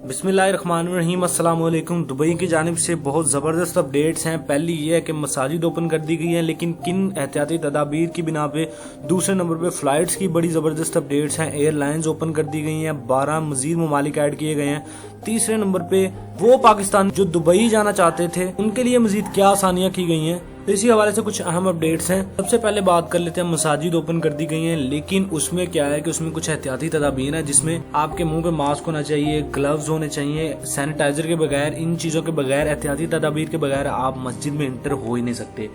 बिस्मिल्लाहिर्रहमानिर्रहीम अस्सलाम वालेकुम। दुबई की जानिब से बहुत ज़बरदस्त अपडेट्स हैं। पहली ये है कि मसाजिद ओपन कर दी गई हैं, लेकिन किन एहतियाती तदाबीर की बिना पे। दूसरे नंबर पे फ़्लाइट्स की बड़ी ज़बरदस्त अपडेट्स हैं। एयरलाइंस ओपन कर दी गई हैं, 12 मज़ीद ममालिक ऐड किए गए हैं। तीसरे नंबर पे वो पाकिस्तान जो दुबई जाना चाहते थे उनके लिए मज़ीद क्या आसानियाँ की गई हैं। तो इसी हवाले से कुछ अहम अपडेट्स हैं। सबसे पहले बात कर लेते हैं, मसाजिद ओपन कर दी गई हैं, लेकिन उसमें क्या है कि उसमें कुछ एहतियाती तदाबीर है, जिसमें आपके मुंह पे मास्क होना चाहिए, ग्लव्स होने चाहिए, सैनिटाइजर के बगैर, इन चीज़ों के बगैर, एहतियाती तदाबीर के बगैर आप मस्जिद में इंटर हो ही नहीं सकते।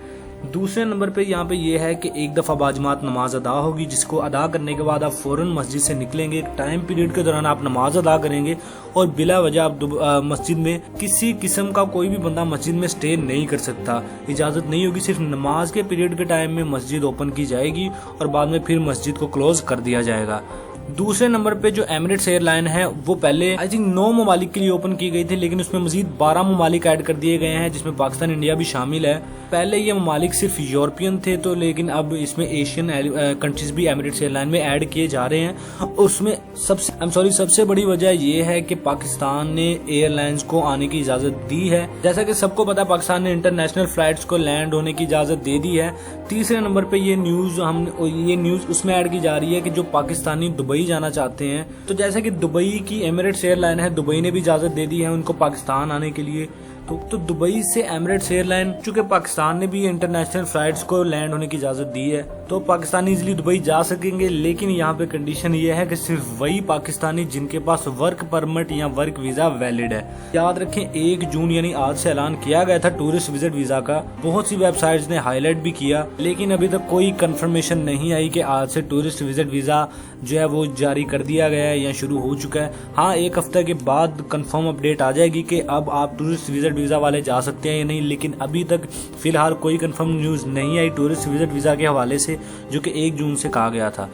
दूसरे नंबर पे यहाँ पे ये है कि एक दफ़ा बाजमात नमाज अदा होगी, जिसको अदा करने के बाद आप फ़ौरन मस्जिद से निकलेंगे। एक टाइम पीरियड के दौरान आप नमाज अदा करेंगे और बिला वजह आप मस्जिद में किसी किस्म का कोई भी बंदा मस्जिद में स्टे नहीं कर सकता, इजाज़त नहीं होगी। सिर्फ नमाज के पीरियड के टाइम में मस्जिद ओपन की जाएगी और बाद में फिर मस्जिद को क्लोज कर दिया जाएगा। दूसरे नंबर पे जो एमिरेट्स एयरलाइन है वो पहले आई थिंक 9 ममालिक के लिए ओपन की गई थी, लेकिन उसमें मजीद 12 ममालिक ऐड कर दिए गए हैं, जिसमें पाकिस्तान इंडिया भी शामिल है। पहले ये ममालिक सिर्फ यूरोपियन थे, तो लेकिन अब इसमें एशियन कंट्रीज भी एमिरेट्स एयरलाइन में ऐड किए जा रहे हैं। उसमें सबसे बड़ी वजह ये है कि पाकिस्तान ने एयरलाइंस को आने की इजाजत दी है। जैसा कि सबको पता है, पाकिस्तान ने इंटरनेशनल फ्लाइट्स को लैंड होने की इजाजत दे दी है। तीसरे नंबर पे ये न्यूज उसमें ऐड की जा रही है कि जो पाकिस्तानी दुबई जाना चाहते हैं, तो जैसे कि दुबई की एमिरेट्स एयरलाइन है, दुबई ने भी इजाजत दे दी है उनको पाकिस्तान आने के लिए। तो दुबई से एमिरेट्स एयरलाइन, चूंकि पाकिस्तान ने भी इंटरनेशनल फ्लाइट्स को लैंड होने की इजाजत दी है, तो पाकिस्तानी इजीली दुबई जा सकेंगे। लेकिन यहाँ पे कंडीशन ये है कि सिर्फ वही पाकिस्तानी जिनके पास वर्क परमिट या वर्क वीजा वैलिड है। याद रखें, 1 जून यानी आज से ऐलान किया गया था टूरिस्ट विजिट वीजा का। बहुत सी वेबसाइट्स ने हाईलाइट भी किया, लेकिन अभी तक कोई कंफर्मेशन नहीं आई कि आज से टूरिस्ट विजिट वीजा जो है वो जारी कर दिया गया है या शुरू हो चुका है। हाँ, एक हफ्ते के बाद कंफर्म अपडेट आ जाएगी कि अब आप टूरिस्ट विजिट वीजा वाले जा सकते हैं या नहीं, लेकिन अभी तक फिलहाल कोई कंफर्म न्यूज नहीं आई टूरिस्ट विजिट वीजा के हवाले से, जो कि 1 जून से कहा गया था।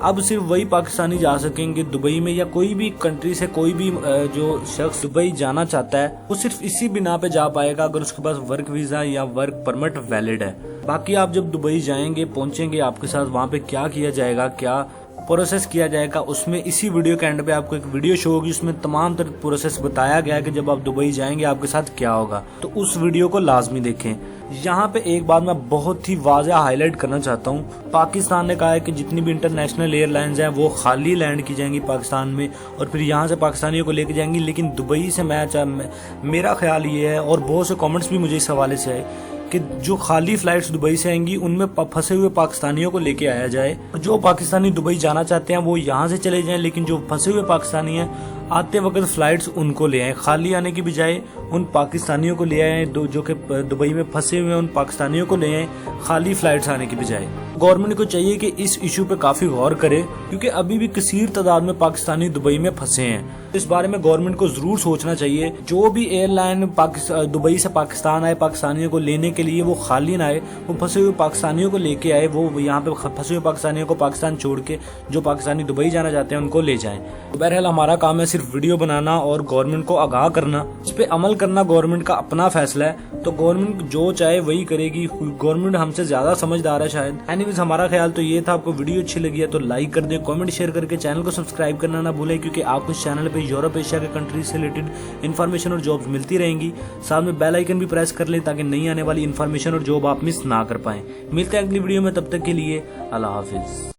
अब सिर्फ वही पाकिस्तानी जा सकेंगे दुबई में, या कोई भी कंट्री से कोई भी जो शख्स दुबई जाना चाहता है वो सिर्फ इसी बिना पे जा पाएगा अगर उसके पास वर्क वीजा या वर्क परमिट वैलिड है। बाकी आप जब दुबई जाएंगे, पहुंचेंगे, आपके साथ वहां पे क्या किया जाएगा, क्या प्रोसेस किया जाएगा, उसमें इसी वीडियो के एंड पे आपको एक वीडियो शो होगी, उसमें तमाम तरह प्रोसेस बताया गया है कि जब आप दुबई जाएंगे आपके साथ क्या होगा। तो उस वीडियो को लाजमी देखें। यहाँ पे एक बात मैं बहुत ही वाज़ेह हाईलाइट करना चाहता हूँ। पाकिस्तान ने कहा है कि जितनी भी इंटरनेशनल एयरलाइंस हैं वो खाली लैंड की जाएंगी पाकिस्तान में और फिर यहाँ से पाकिस्तानियों को लेके जाएंगी। लेकिन दुबई से मेरा ख्याल ये है, और बहुत से कमेंट्स भी मुझे इस हवाले से आए, कि जो खाली फ्लाइट्स दुबई से आएंगी उनमें फंसे हुए पाकिस्तानियों को लेके आया जाए। जो पाकिस्तानी दुबई जाना चाहते हैं वो यहाँ से चले जाएं, लेकिन जो फंसे हुए पाकिस्तानी हैं आते वक्त फ्लाइट्स उनको ले आए। खाली आने की बजाय उन पाकिस्तानियों को ले आए, जो कि दुबई में फंसे हुए हैं उन पाकिस्तानियों को ले आए, खाली फ्लाइट्स आने की बजाय। गवर्नमेंट को चाहिए कि इस इशू पे काफी गौर करे, क्योंकि अभी भी कसीर तादाद में पाकिस्तानी दुबई में फंसे हैं। इस बारे में गवर्नमेंट को जरूर सोचना चाहिए। जो भी एयरलाइन दुबई से पाकिस्तान आए पाकिस्तानियों को लेने के लिए, वो खाली ना आए, वो फंसे हुए पाकिस्तानियों को लेके आए। वो यहाँ पे फंसे हुए पाकिस्तानियों को पाकिस्तान छोड़ के जो पाकिस्तानी दुबई जाना चाहते हैं उनको ले जाएं। तो बहरहाल हमारा काम है सिर्फ वीडियो बनाना और गवर्नमेंट को आगाह करना, इस पे अमल करना गवर्नमेंट का अपना फैसला है। तो गवर्नमेंट जो चाहे वही करेगी। गवर्नमेंट हमसे ज्यादा समझदार है शायद। एनीवेज, हमारा ख्याल तो ये था। आपको वीडियो अच्छी लगी है तो लाइक कर दें, कमेंट शेयर करके चैनल को सब्सक्राइब करना ना भूलें, क्योंकि आपको इस चैनल पे यूरोप एशिया के कंट्रीज से रिलेटेड इन्फॉर्मेशन और जॉब्स मिलती रहेंगी। साथ में बेल आइकन भी प्रेस कर लें ताकि नई आने वाली इन्फॉर्मेशन और जॉब आप मिस ना कर पाएं। मिलते हैं अगली वीडियो में, तब तक के लिए अल्लाह हाफिज।